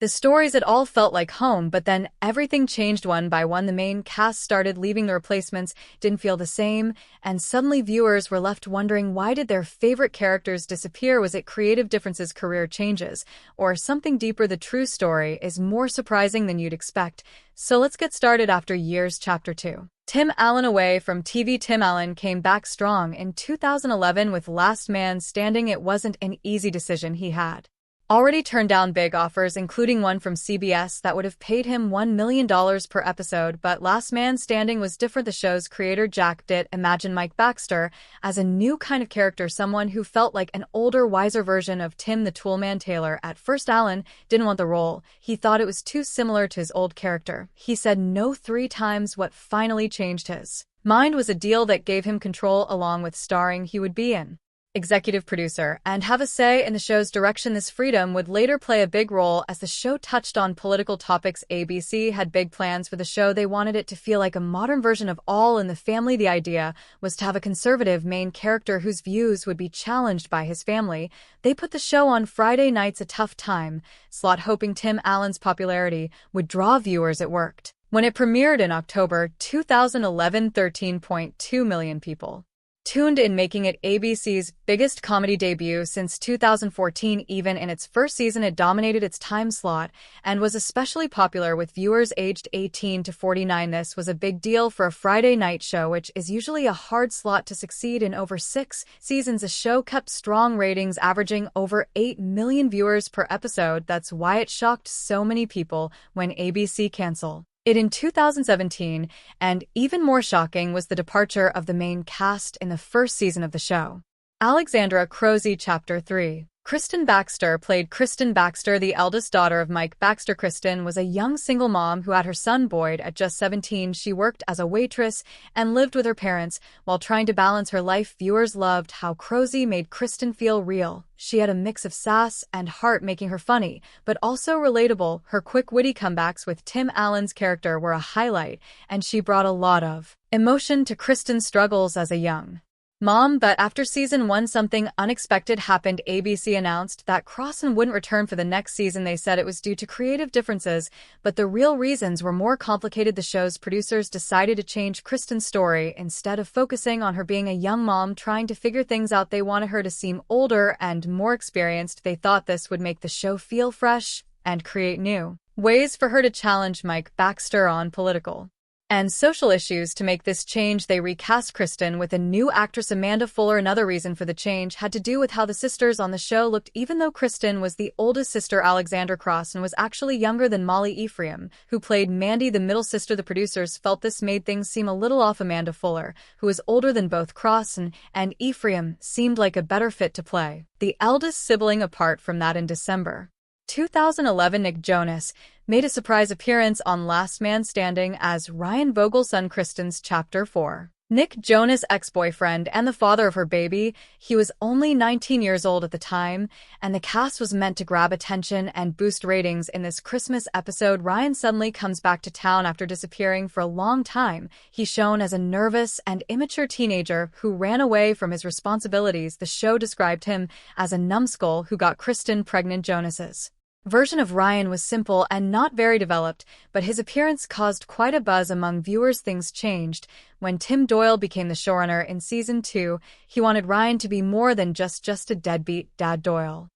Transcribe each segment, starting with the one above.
The stories it all felt like home, but then everything changed one by one. The main cast started leaving, the replacements didn't feel the same, and suddenly viewers were left wondering, why did their favorite characters disappear? Was it creative differences, career changes, or something deeper? The true story is more surprising than you'd expect. So let's get started. After years, Chapter 2. Tim Allen away from TV. Tim Allen came back strong in 2011 with Last Man Standing. It wasn't an easy decision. He had already turned down big offers, including one from CBS that would have paid him $1 million per episode, but Last Man Standing was different. The show's creator, Jack Ditt, imagined Mike Baxter as a new kind of character, someone who felt like an older, wiser version of Tim the Toolman Taylor. At first, Allen didn't want the role. He thought it was too similar to his old character. He said no 3 times. What finally changed his mind was a deal that gave him control, along with starring. He would be an executive producer and have a say in the show's direction. This freedom would later play a big role as the show touched on political topics. ABC had big plans for the show. They wanted it to feel like a modern version of All in the Family. The idea was to have a conservative main character whose views would be challenged by his family. They put the show on Friday nights, a tough time slot, hoping Tim Allen's popularity would draw viewers. It worked. When it premiered in October 2011, 13.2 million people tuned in, making it ABC's biggest comedy debut since 2014. Even in its first season, it dominated its time slot and was especially popular with viewers aged 18 to 49. This was a big deal for a Friday night show, which is usually a hard slot to succeed in. Over 6 seasons, the show kept strong ratings, averaging over 8 million viewers per episode. That's why it shocked so many people when ABC canceled it in 2017, and even more shocking was the departure of the main cast in the first season of the show. Alexandra Croce. Chapter 3. Kristen Baxter played Kristen Baxter, the eldest daughter of Mike Baxter. Kristen was a young single mom who had her son Boyd at just 17. She worked as a waitress and lived with her parents while trying to balance her life. Viewers loved how Croce made Kristen feel real. She had a mix of sass and heart, making her funny, but also relatable. Her quick, witty comebacks with Tim Allen's character were a highlight, and she brought a lot of emotion to Kristen's struggles as a young mom. But after season 1, something unexpected happened. ABC announced that Crossan wouldn't return for the next season. They said it was due to creative differences, but the real reasons were more complicated. The show's producers decided to change Kristen's story. Instead of focusing on her being a young mom trying to figure things out, they wanted her to seem older and more experienced. They thought this would make the show feel fresh and create new ways for her to challenge Mike Baxter on political and social issues. To make this change, they recast Kristen with a new actress, Amanda Fuller. Another reason for the change had to do with how the sisters on the show looked. Even though Kristen was the oldest sister, Alexandra Crossan was actually younger than Molly Ephraim, who played Mandy, the middle sister. The producers felt this made things seem a little off. Amanda Fuller, who was older than both Crossan and Ephraim, seemed like a better fit to play the eldest sibling. Apart from that, in December 2011, Nick Jonas made a surprise appearance on Last Man Standing as Ryan Vogel's son. Kristen's Chapter 4. Nick Jonas' ex-boyfriend and the father of her baby. He was only 19 years old at the time, and the cast was meant to grab attention and boost ratings. In this Christmas episode, Ryan suddenly comes back to town after disappearing for a long time. He's shown as a nervous and immature teenager who ran away from his responsibilities. The show described him as a numbskull who got Kristen pregnant. Jonas's version of Ryan was simple and not very developed, but his appearance caused quite a buzz among viewers. Things changed when Tim Doyle became the showrunner in season 2. He wanted Ryan to be more than just a deadbeat dad. Doyle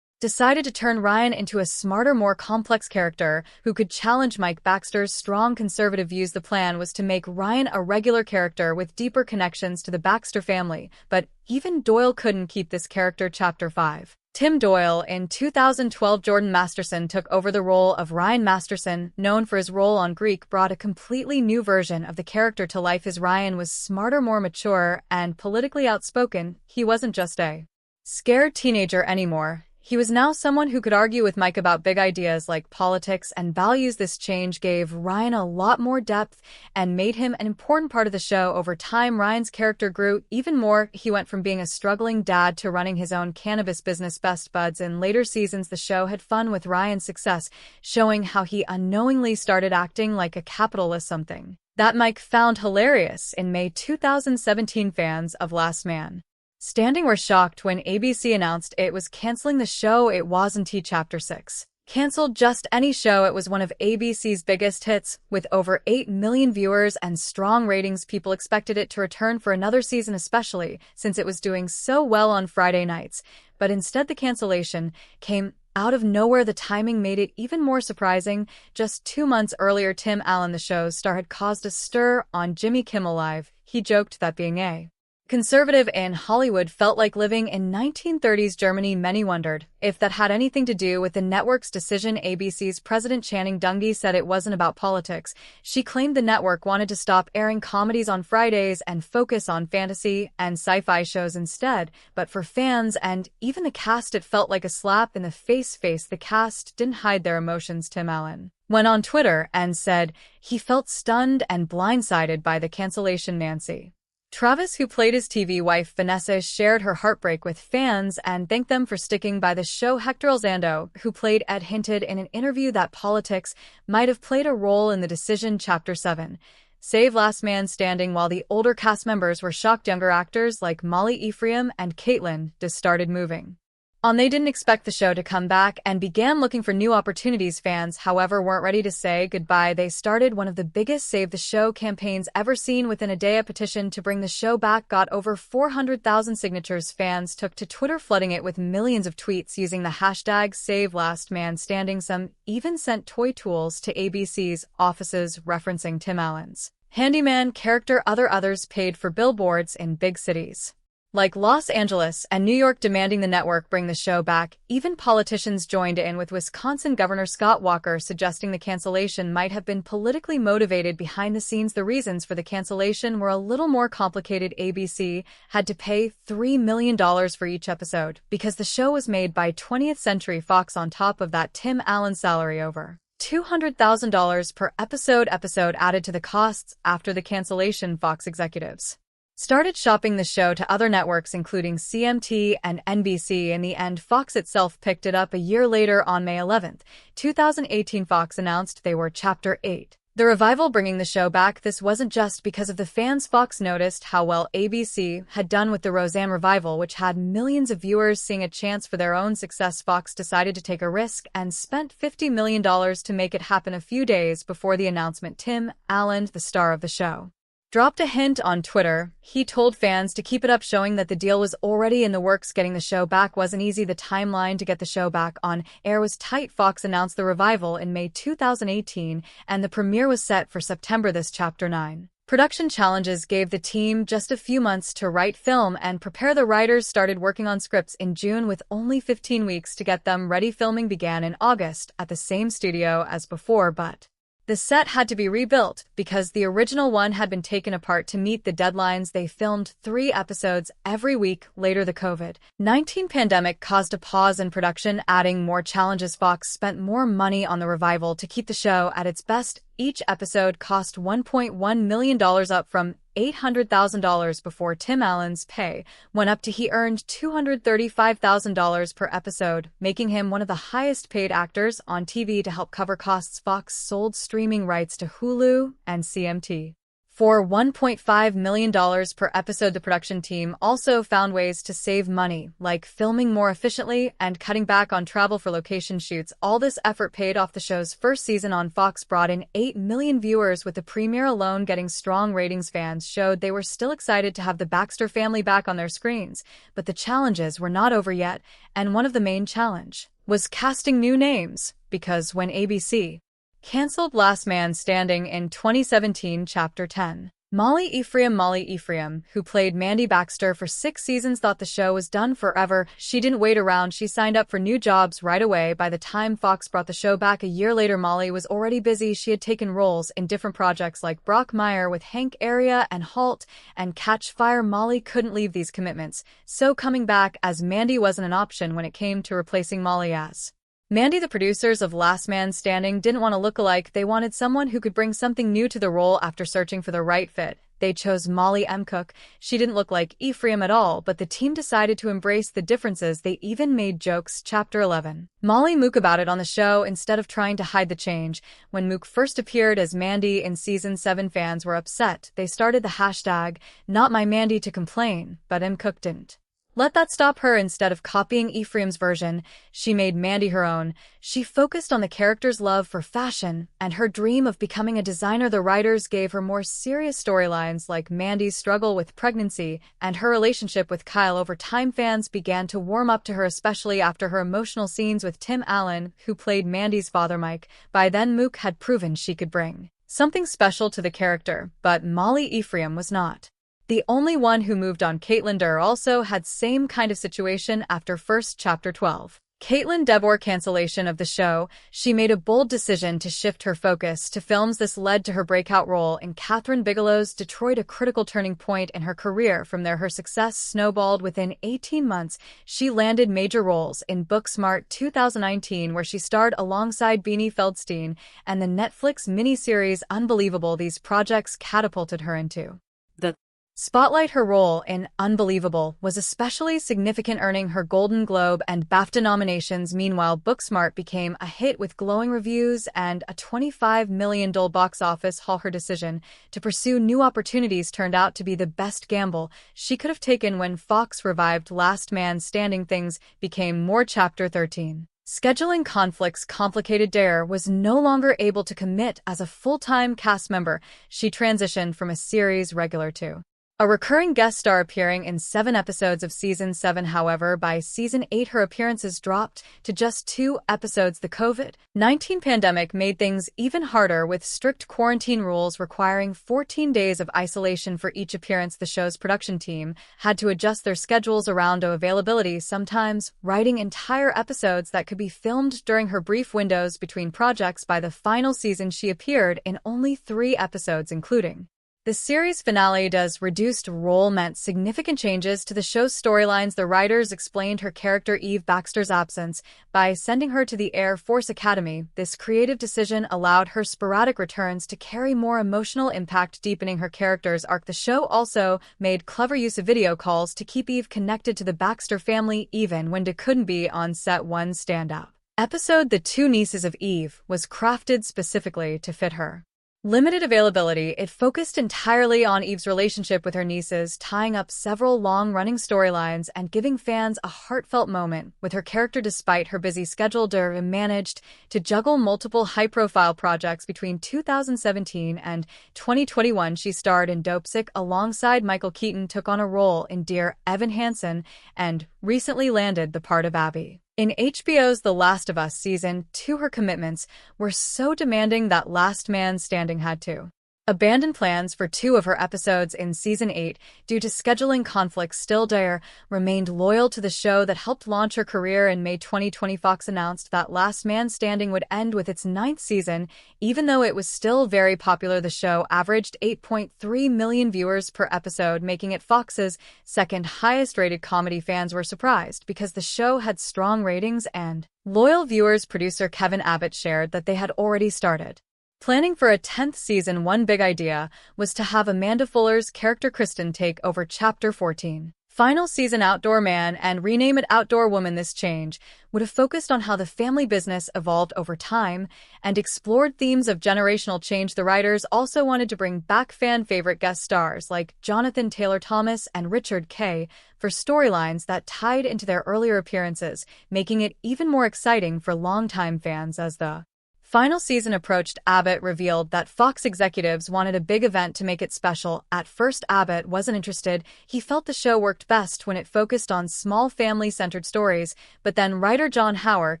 decided to turn Ryan into a smarter, more complex character who could challenge Mike Baxter's strong conservative views. The plan was to make Ryan a regular character with deeper connections to the Baxter family, but even Doyle couldn't keep this character. Chapter 5. Tim Doyle. In 2012, Jordan Masterson took over the role of Ryan. Masterson, known for his role on Greek, brought a completely new version of the character to life. His Ryan was smarter, more mature, and politically outspoken. He wasn't just a scared teenager anymore. He was now someone who could argue with Mike about big ideas like politics and values. This change gave Ryan a lot more depth and made him an important part of the show. Over time, Ryan's character grew even more. He went from being a struggling dad to running his own cannabis business, Best Buds. In later seasons, the show had fun with Ryan's success, showing how he unknowingly started acting like a capitalist, something that Mike found hilarious. In May 2017, fans of Last Man Standing were shocked when ABC announced it was canceling the show. It wasn't. Chapter 6. Canceled just any show, it was one of ABC's biggest hits. With over 8 million viewers and strong ratings, people expected it to return for another season, especially since it was doing so well on Friday nights. But instead, the cancellation came out of nowhere. The timing made it even more surprising. Just 2 months earlier, Tim Allen, the show's star, had caused a stir on Jimmy Kimmel Live. He joked that being a conservative in Hollywood felt like living in 1930s Germany. Many wondered if that had anything to do with the network's decision. ABC's president Channing Dungey said it wasn't about politics. She claimed the network wanted to stop airing comedies on Fridays and focus on fantasy and sci-fi shows instead. But for fans and even the cast, it felt like a slap in the face. The cast didn't hide their emotions. Tim Allen went on Twitter and said he felt stunned and blindsided by the cancellation. Nancy Travis, who played his TV wife Vanessa, shared her heartbreak with fans and thanked them for sticking by the show. Hector Elizondo, who played Ed, hinted in an interview that politics might have played a role in the decision. Chapter 7 Save Last Man Standing. While the older cast members were shocked, younger actors like Molly Ephraim and Caitlin just started moving on. They didn't expect the show to come back and began looking for new opportunities. Fans, however, weren't ready to say goodbye. They started one of the biggest Save the Show campaigns ever seen. Within a day, a petition to bring the show back got over 400,000 signatures. Fans took to Twitter, flooding it with millions of tweets using the hashtag #SaveLastManStanding. Some even sent toy tools to ABC's offices referencing Tim Allen's handyman character. Others paid for billboards in big cities like Los Angeles and New York, demanding the network bring the show back. Even politicians joined in, with Wisconsin Governor Scott Walker suggesting the cancellation might have been politically motivated. Behind the scenes, the reasons for the cancellation were a little more complicated. ABC had to pay $3 million for each episode because the show was made by 20th Century Fox. On top of that, Tim Allen's salary, over $200,000 per episode, added to the costs. After the cancellation, Fox executives started shopping the show to other networks, including CMT and NBC. In the end, Fox itself picked it up a year later. On May 11, 2018, Fox announced they were Chapter 8, the revival, bringing the show back. This wasn't just because of the fans. Fox noticed how well ABC had done with the Roseanne revival, which had millions of viewers. Seeing a chance for their own success, Fox decided to take a risk and spent $50 million to make it happen. A few days before the announcement, Tim Allen, the star of the show, dropped a hint on Twitter. He told fans to keep it up, showing that the deal was already in the works. Getting the show back wasn't easy. The timeline to get the show back on air was tight. Fox announced the revival in May 2018, and the premiere was set for September. This Chapter 9 production challenges gave the team just a few months to write, film, and prepare. The writers started working on scripts in June, with only 15 weeks to get them ready. Filming began in August at the same studio as before, but the set had to be rebuilt because the original one had been taken apart to meet the deadlines. They filmed 3 episodes every week. Later, the COVID-19 pandemic caused a pause in production, adding more challenges. Fox spent more money on the revival to keep the show at its best. Each episode cost $1.1 million, up from $800,000 before. Tim Allen's pay went up to he earned $235,000 per episode, making him one of the highest paid actors on TV. To help cover costs, Fox sold streaming rights to Hulu and CMT for $1.5 million per episode. The production team also found ways to save money, like filming more efficiently and cutting back on travel for location shoots. All this effort paid off. The show's first season on Fox brought in 8 million viewers, with the premiere alone getting strong ratings. Fans showed they were still excited to have the Baxter family back on their screens, but the challenges were not over yet, and one of the main challenge was casting new names, because when ABC canceled Last Man Standing in 2017, Chapter 10, Molly Ephraim, who played Mandy Baxter for 6 seasons, thought the show was done forever. She didn't wait around. She signed up for new jobs right away. By the time Fox brought the show back a year later, Molly was already busy. She had taken roles in different projects like Brock Meyer with Hank Area and Halt and Catch Fire. Molly couldn't leave these commitments, so coming back as Mandy wasn't an option when it came to replacing Molly as Mandy. The producers of Last Man Standing didn't want a look-alike. They wanted someone who could bring something new to the role. After searching for the right fit, they chose Molly M. Cook. She didn't look like Ephraim at all, but the team decided to embrace the differences. They even made jokes. Chapter 11. Molly Mook about it on the show instead of trying to hide the change. When Mook first appeared as Mandy in Season 7, fans were upset. They started the hashtag #NotMyMandy to complain, but M. Cook didn't let that stop her. Instead of copying Ephraim's version, she made Mandy her own. She focused on the character's love for fashion and her dream of becoming a designer. The writers gave her more serious storylines like Mandy's struggle with pregnancy and her relationship with Kyle. Over time, fans began to warm up to her, especially after her emotional scenes with Tim Allen, who played Mandy's father Mike. By then, Mook had proven she could bring something special to the character, but Molly Ephraim was not the only one who moved on. Caitlin Durr also had same kind of situation after first chapter 12. Caitlin Deborah cancellation of the show, she made a bold decision to shift her focus to films. This led to her breakout role in Kathryn Bigelow's Detroit, a critical turning point in her career. From there, her success snowballed. Within 18 months, she landed major roles in Booksmart 2019, where she starred alongside Beanie Feldstein, and the Netflix miniseries Unbelievable. These projects catapulted her into the spotlight. Her role in Unbelievable was especially significant, earning her Golden Globe and BAFTA nominations. Meanwhile, Booksmart became a hit with glowing reviews and a $25 million box office haul. Her decision to pursue new opportunities turned out to be the best gamble she could have taken. When Fox revived Last Man Standing, things became more. Chapter 13. Scheduling conflicts complicated. Dare was no longer able to commit as a full-time cast member. She transitioned from a series regular to a recurring guest star, appearing in 7 episodes of Season 7. However, by Season 8, her appearances dropped to just 2 episodes. The COVID-19 pandemic made things even harder, with strict quarantine rules requiring 14 days of isolation for each appearance. The show's production team had to adjust their schedules around availability, sometimes writing entire episodes that could be filmed during her brief windows between projects. By the final season, she appeared in only 3 episodes, including the series finale. Does reduced role meant significant changes to the show's storylines. The writers explained her character Eve Baxter's absence by sending her to the Air Force Academy. This creative decision allowed her sporadic returns to carry more emotional impact, deepening her character's arc. The show also made clever use of video calls to keep Eve connected to the Baxter family, even when they couldn't be on set. One standout episode, The Two Nieces of Eve, was crafted specifically to fit her limited availability. It focused entirely on Eve's relationship with her nieces, tying up several long-running storylines and giving fans a heartfelt moment with her character. Despite her busy schedule, Durr managed to juggle multiple high-profile projects. Between 2017 and 2021, she starred in Dopesick alongside Michael Keaton, took on a role in Dear Evan Hansen, and recently landed the part of Abby in HBO's The Last of Us Season 2. Her commitments were so demanding that Last Man Standing had to abandon plans for 2 of her episodes in Season 8 due to scheduling conflicts. Still, Dare remained loyal to the show that helped launch her career. In May 2020, Fox announced that Last Man Standing would end with its 9th season. Even though it was still very popular, the show averaged 8.3 million viewers per episode, making it Fox's second highest-rated comedy. Fans were surprised because the show had strong ratings and loyal viewers. Producer Kevin Abbott shared that they had already started planning for a 10th season. One big idea was to have Amanda Fuller's character Kristen take over Chapter 14. Final season Outdoor Man and rename it Outdoor Woman. This change would have focused on how the family business evolved over time and explored themes of generational change. The writers also wanted to bring back fan-favorite guest stars like Jonathan Taylor Thomas and Richard Kay for storylines that tied into their earlier appearances, making it even more exciting for longtime fans. As the final season approached, Abbott revealed that Fox executives wanted a big event to make it special. At first, Abbott wasn't interested. He felt the show worked best when it focused on small family-centered stories, but then writer John Hauer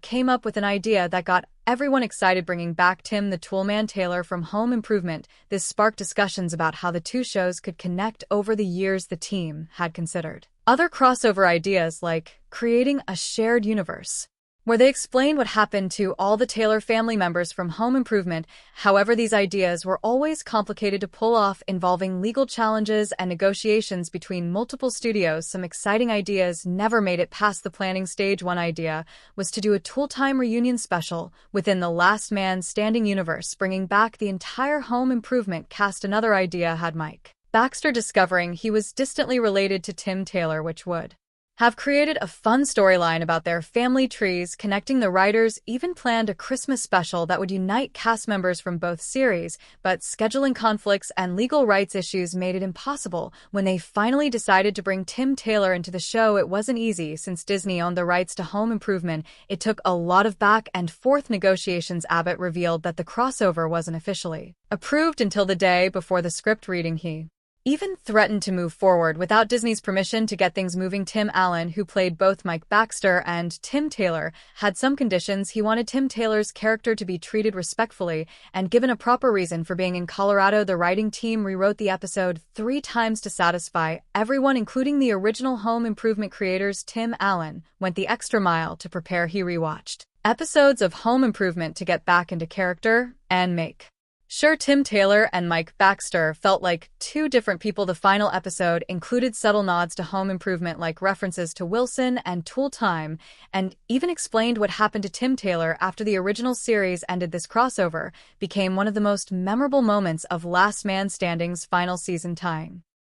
came up with an idea that got everyone excited, bringing back Tim the Toolman Taylor from Home Improvement. This sparked discussions about how the 2 shows could connect. Over the years, the team had considered other crossover ideas, like creating a shared universe where they explain what happened to all the Taylor family members from Home Improvement. However, these ideas were always complicated to pull off, involving legal challenges and negotiations between multiple studios. Some exciting ideas never made it past the planning stage. One idea was to do a Tool-Time reunion special within the Last Man Standing universe, bringing back the entire Home Improvement cast. Another idea had Mike Baxter discovering he was distantly related to Tim Taylor, which would have created a fun storyline about their family trees, connecting the writers even planned a Christmas special that would unite cast members from both series, but scheduling conflicts and legal rights issues made it impossible. When they finally decided to bring Tim Taylor into the show, it wasn't easy. Since Disney owned the rights to Home Improvement, it took a lot of back and forth negotiations. Abbott revealed that the crossover wasn't officially approved until the day before the script reading. He even threatened to move forward without Disney's permission to get things moving. Tim Allen, who played both Mike Baxter and Tim Taylor, had some conditions. He wanted Tim Taylor's character to be treated respectfully and given a proper reason for being in Colorado. The writing team rewrote the episode 3 times to satisfy everyone, including the original Home Improvement creators. Tim Allen went the extra mile to prepare. He rewatched episodes of Home Improvement to get back into character and make sure Tim Taylor and Mike Baxter felt like 2 different people. The final episode included subtle nods to Home Improvement, like references to Wilson and Tool Time, and even explained what happened to Tim Taylor after the original series ended. This crossover became one of the most memorable moments of Last Man Standing's final season, tying